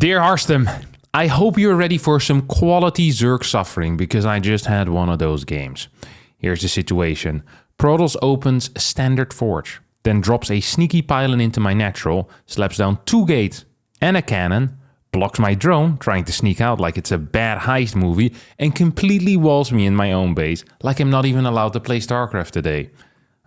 Dear Harstem, I hope you're ready for some quality Zerg suffering because I just had one of those games. Here's the situation. Protoss opens standard forge, then drops a sneaky pylon into my natural, slaps down 2 gates and a cannon, blocks my drone, trying to sneak out like it's a bad heist movie, and completely walls me in my own base like I'm not even allowed to play StarCraft today.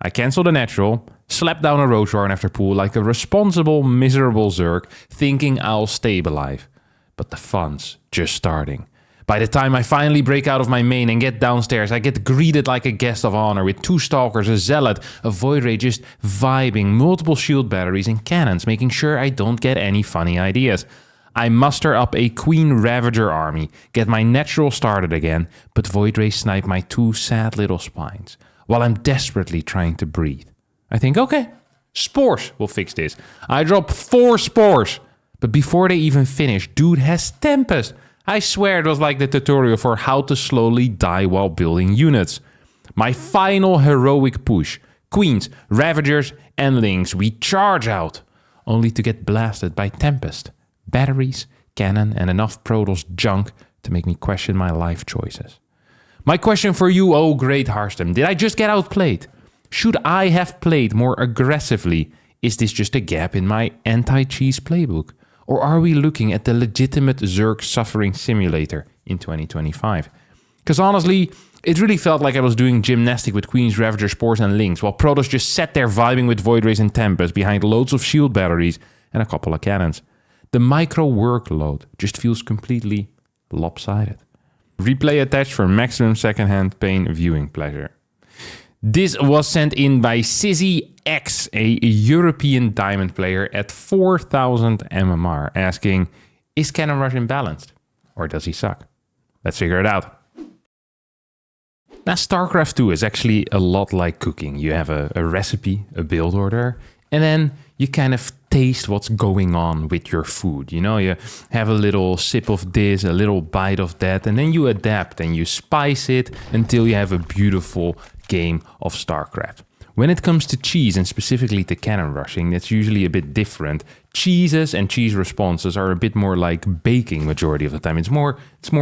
I cancel the natural, slap down a roach warren after pool like a responsible, miserable Zerg, thinking I'll stay alive. But the fun's just starting. By the time I finally break out of my main and get downstairs, I get greeted like a guest of honor with 2 stalkers, a zealot, a void ray just vibing, multiple shield batteries and cannons, making sure I don't get any funny ideas. I muster up a Queen Ravager army, get my natural started again, but void ray snipe my 2 sad little spines, while I'm desperately trying to breathe. I think, okay, spores will fix this. I drop 4 spores, but before they even finish, dude has Tempest. I swear it was like the tutorial for how to slowly die while building units. My final heroic push. Queens, Ravagers, and Lings, we charge out, only to get blasted by Tempest, batteries, cannon, and enough Protoss junk to make me question my life choices. My question for you, oh great Harstem, did I just get outplayed? Should I have played more aggressively? Is this just a gap in my anti-cheese playbook? Or are we looking at the legitimate Zerg suffering simulator in 2025? Because honestly, it really felt like I was doing gymnastic with Queens, Ravager, Spores, and Lings, while Protoss just sat there vibing with Void Rays and Tempest behind loads of shield batteries and a couple of cannons. The micro workload just feels completely lopsided. Replay attached for maximum secondhand pain viewing pleasure. This was sent in by Sizzy X, a European diamond player at 4,000 MMR, asking, is Cannon Rush imbalanced? Or does he suck? Let's figure it out. Now, StarCraft 2 is actually a lot like cooking. You have a recipe, a build order, and then you kind of taste what's going on with your food. You know, you have a little sip of this, a little bite of that, and then you adapt and you spice it until you have a beautiful game of StarCraft. When it comes to cheese, and specifically to cannon rushing, that's usually a bit different. Cheeses and cheese responses are a bit more like baking majority of the time. It's more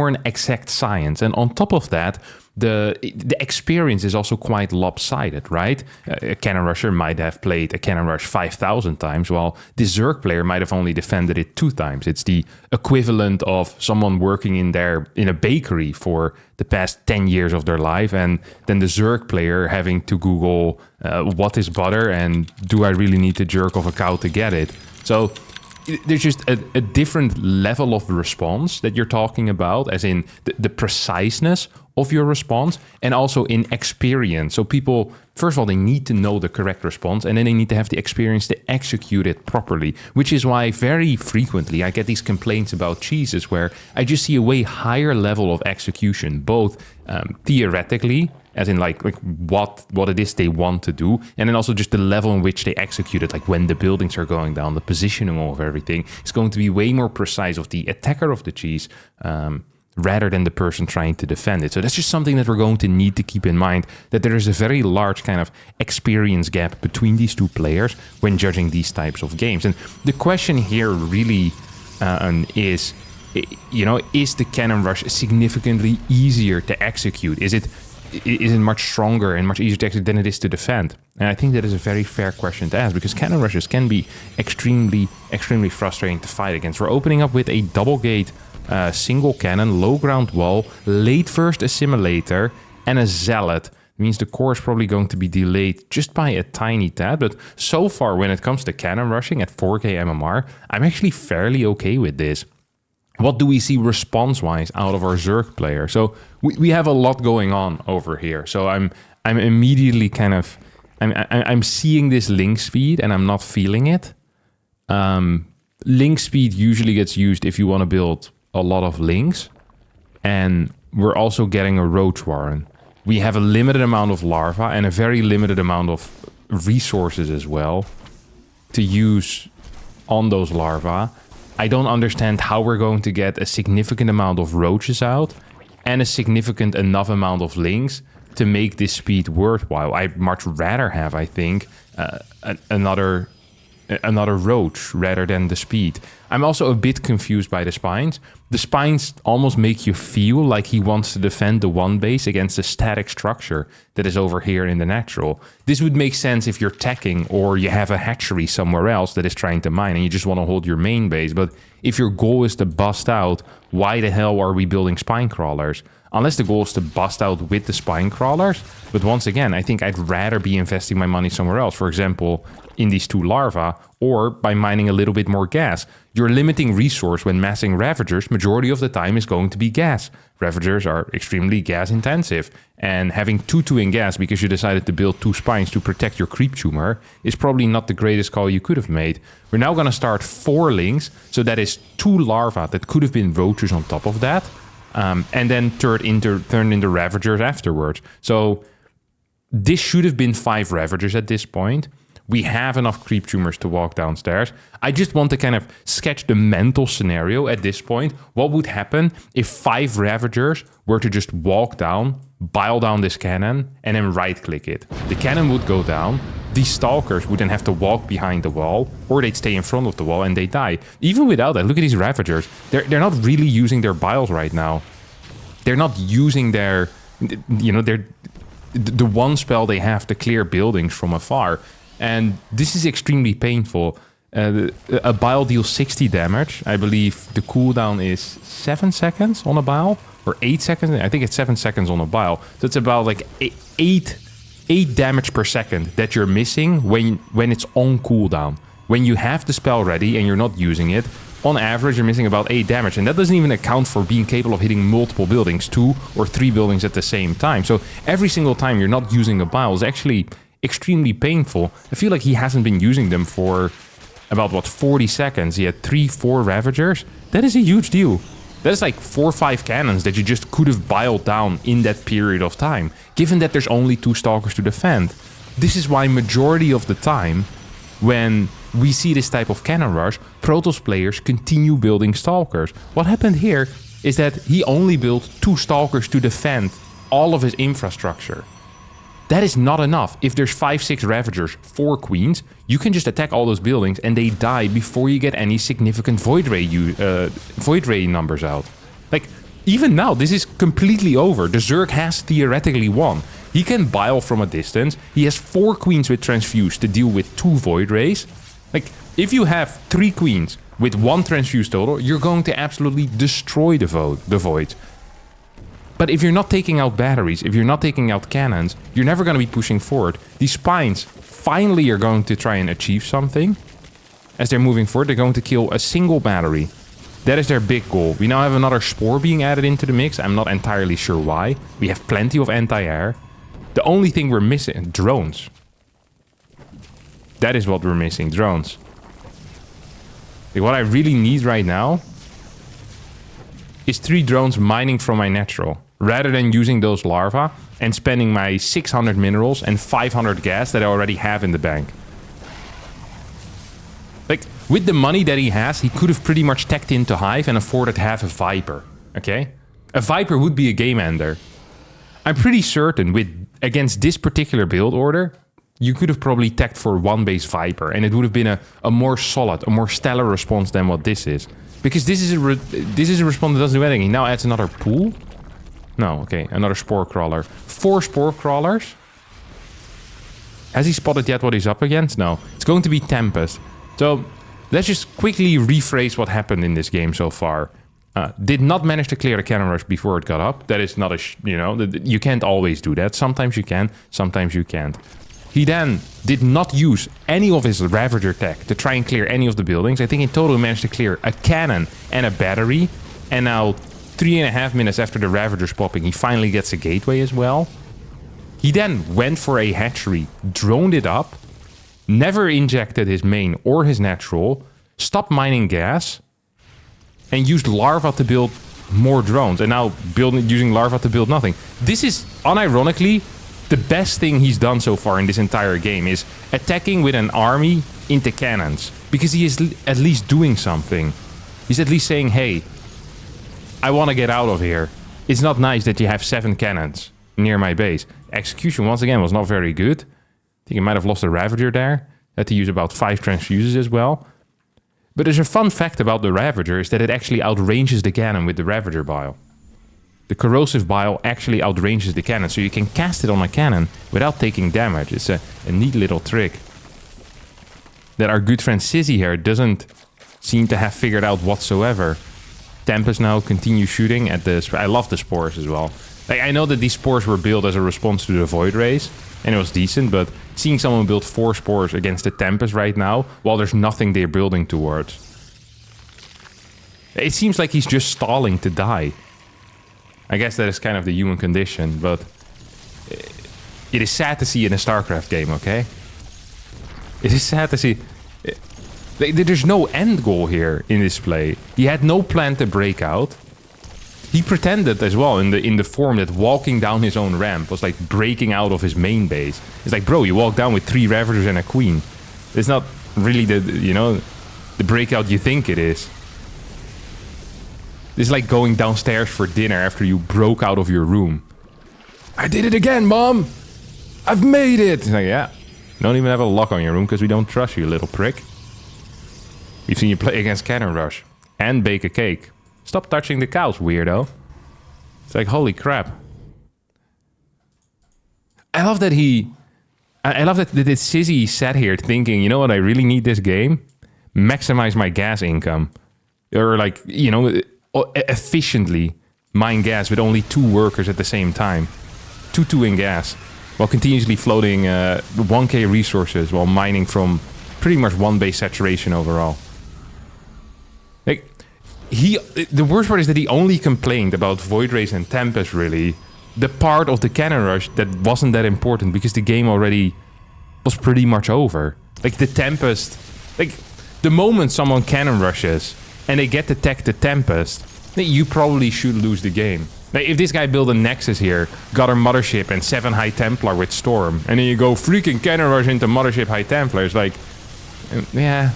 an exact science. And on top of that, the experience is also quite lopsided, right? A cannon rusher might have played a cannon rush 5,000 times, while the Zerg player might have only defended it 2 times. It's the equivalent of someone working in a bakery for the past 10 years of their life, and then the Zerg player having to Google what is butter and do I really need to jerk off a cow to get it? So there's just a different level of response that you're talking about, as in the preciseness of your response, and also in experience. So people, first of all, they need to know the correct response, and then they need to have the experience to execute it properly, which is why very frequently I get these complaints about cheeses where I just see a way higher level of execution, both theoretically, as in like what it is they want to do, and then also just the level in which they execute it, like when the buildings are going down, the positioning of everything is going to be way more precise of the attacker of the cheese rather than the person trying to defend it. So that's just something that we're going to need to keep in mind, that there is a very large kind of experience gap between these 2 players when judging these types of games. And the question here really is, you know, is the cannon rush significantly easier to execute? Is it much stronger and much easier to execute than it is to defend? And I think that is a very fair question to ask, because cannon rushes can be extremely, extremely frustrating to fight against. We're opening up with a double gate single cannon, low ground wall, late first assimilator, and a zealot. It means the core is probably going to be delayed just by a tiny tad, but so far when it comes to cannon rushing at 4k MMR, I'm actually fairly okay with this. What do we see response-wise out of our Zerg player? So we have a lot going on over here. So I'm immediately kind of I'm seeing this link speed and I'm not feeling it. Link speed usually gets used if you want to build a lot of links, and we're also getting a roach warren. We have a limited amount of larva and a very limited amount of resources as well to use on those larvae. I don't understand how we're going to get a significant amount of roaches out and a significant enough amount of links to make this speed worthwhile. I'd much rather have, I think, another another roach rather than the speed. I'm also a bit confused by the spines. The spines almost make you feel like he wants to defend the one base against a static structure that is over here in the natural. This would make sense if you're teching or you have a hatchery somewhere else that is trying to mine and you just want to hold your main base. But if your goal is to bust out, why the hell are we building spine crawlers? Unless the goal is to bust out with the spine crawlers. But once again, I think I'd rather be investing my money somewhere else. For example, in these 2 larvae, or by mining a little bit more gas. Your limiting resource when massing Ravagers, majority of the time, is going to be gas. Ravagers are extremely gas intensive, and having 2 in gas because you decided to build 2 spines to protect your creep tumor is probably not the greatest call you could have made. We're now going to start 4 links, so that is 2 larvae that could have been roaches on top of that, and then turned into Ravagers afterwards. So this should have been 5 Ravagers at this point. We have enough creep tumors to walk downstairs. I just want to kind of sketch the mental scenario at this point. What would happen if 5 Ravagers were to just walk down, bile down this cannon, and then right-click it? The cannon would go down. These stalkers would then have to walk behind the wall, or they'd stay in front of the wall and they die. Even without that, look at these Ravagers. They're not really using their biles right now. They're not using their, the one spell they have to clear buildings from afar. And this is extremely painful. A bile deals 60 damage. I believe the cooldown is 7 seconds on a bile, or 8 seconds. I think it's 7 seconds on a bile. So it's about like 8 damage per second that you're missing when it's on cooldown. When you have the spell ready and you're not using it, on average you're missing about 8 damage. And that doesn't even account for being capable of hitting multiple buildings, 2 or 3 buildings at the same time. So every single time you're not using a bile is actually extremely painful. I feel like he hasn't been using them for about 40 seconds. He had 3-4 Ravagers. That is a huge deal. That is like 4 or 5 cannons that you just could have biled down in that period of time, given that there's only 2 stalkers to defend. This is why majority of the time when we see this type of cannon rush, Protoss players continue building stalkers. What happened here is that he only built 2 stalkers to defend all of his infrastructure. That is not enough. If there's 5-6 Ravagers, 4 Queens, you can just attack all those buildings and they die before you get any significant Void Ray numbers out. Like, even now, this is completely over. The Zerg has theoretically won. He can bile from a distance. He has 4 Queens with Transfuse to deal with 2 Void Rays. Like, if you have 3 Queens with 1 Transfuse total, you're going to absolutely destroy the Void. But if you're not taking out batteries, if you're not taking out cannons, you're never going to be pushing forward. These spines finally are going to try and achieve something. As they're moving forward, they're going to kill a single battery. That is their big goal. We now have another spore being added into the mix. I'm not entirely sure why. We have plenty of anti-air. The only thing we're missing, drones. That is what we're missing, drones. Like, what I really need right now is 3 drones mining from my natural, rather than using those larvae and spending my 600 minerals and 500 gas that I already have in the bank. Like, with the money that he has, he could have pretty much teched into Hive and afforded to have a Viper, okay? A Viper would be a game ender. I'm pretty certain against this particular build order, you could have probably teched for 1 base Viper, and it would have been a more solid, a more stellar response than what this is. Because this is a response that doesn't do anything. He now adds another pool. No, okay, another spore crawler. 4 spore crawlers. Has he spotted yet what he's up against? No. It's going to be Tempest. So let's just quickly rephrase what happened in this game so far. Did not manage to clear the cannon rush before it got up. That is not you can't always do that. Sometimes you can, sometimes you can't. He then did not use any of his Ravager tech to try and clear any of the buildings. I think in total he managed to clear a cannon and a battery. And now 3.5 minutes after the Ravager's popping, he finally gets a gateway as well. He then went for a hatchery, droned it up, never injected his main or his natural, stopped mining gas, and used larva to build more drones. And now using larva to build nothing. This is, unironically, the best thing he's done so far in this entire game, is attacking with an army into cannons. Because he is at least doing something. He's at least saying, hey, I want to get out of here. It's not nice that you have 7 cannons near my base. Execution, once again, was not very good. I think he might have lost a Ravager there. Had to use about 5 transfuses as well. But there's a fun fact about the Ravager is that it actually outranges the cannon with the Ravager Bile. The corrosive bile actually outranges the cannon, so you can cast it on a cannon without taking damage. It's a neat little trick that our good friend Sizzy here doesn't seem to have figured out whatsoever. Tempest now continues shooting at the... I love the spores as well. Like, I know that these spores were built as a response to the Void Rays, and it was decent, but seeing someone build 4 spores against the Tempest right now, while there's nothing they're building towards. It seems like he's just stalling to die. I guess that is kind of the human condition, but it is sad to see in a StarCraft game, okay? It is sad to see... There's no end goal here in this play. He had no plan to break out. He pretended as well in the form that walking down his own ramp was like breaking out of his main base. It's like, bro, you walk down with 3 Ravagers and a Queen. It's not really the breakout you think it is. It's like going downstairs for dinner after you broke out of your room. I did it again, Mom! I've made it! It's like, yeah. You don't even have a lock on your room because we don't trust you, little prick. We've seen you play against Cannon Rush. And bake a cake. Stop touching the cows, weirdo. It's like, holy crap. I love that I love that Sizzy sat here thinking, you know what, I really need this game? Maximize my gas income. Or like, you know... efficiently mine gas with only 2 workers at the same time. 2 in gas. While continuously floating 1k resources while mining from pretty much 1 base saturation overall. Like, the worst part is that he only complained about Void Rays and Tempest, really. The part of the Cannon Rush that wasn't that important because the game already was pretty much over. Like, the Tempest... Like, the moment someone Cannon Rushes and they get to tech the Tempest, you probably should lose the game. Now, if this guy built a Nexus here, got a Mothership and 7 High Templar with Storm, and then you go freaking Cannon Rush into Mothership High Templars, like... Yeah...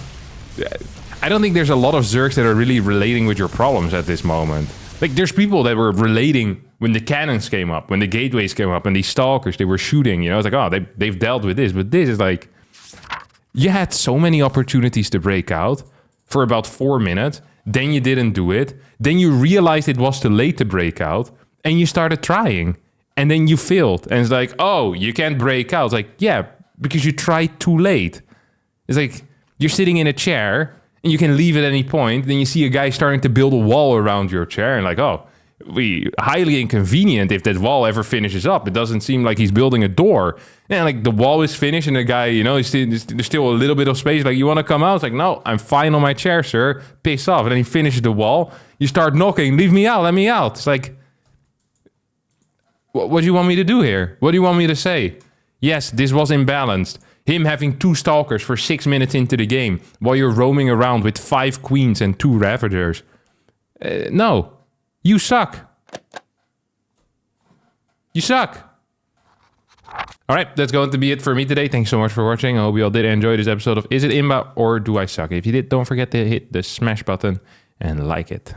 I don't think there's a lot of Zergs that are really relating with your problems at this moment. Like, there's people that were relating when the cannons came up, when the gateways came up, and these stalkers, they were shooting, you know? It's like, oh, they've dealt with this, but this is like... You had so many opportunities to break out for about 4 minutes, then you didn't do it, then you realized it was too late to break out, and you started trying, and then you failed, and it's like, oh, you can't break out. It's like, yeah, because you tried too late. It's like, you're sitting in a chair, and you can leave at any point, then you see a guy starting to build a wall around your chair, and like, oh, highly inconvenient if that wall ever finishes up. It doesn't seem like he's building a door. And like, the wall is finished, and the guy, you know, there's still a little bit of space, like, you want to come out? It's like, no, I'm fine on my chair, sir. Piss off. And then he finishes the wall. You start knocking, leave me out, let me out. It's like, what do you want me to do here? What do you want me to say? Yes, this was imbalanced. Him having 2 Stalkers for 6 minutes into the game, while you're roaming around with 5 Queens and 2 Ravagers. No. You suck. You suck. Alright, that's going to be it for me today. Thanks so much for watching. I hope you all did enjoy this episode of Is It Imba or Do I Suck? If you did, don't forget to hit the smash button and like it.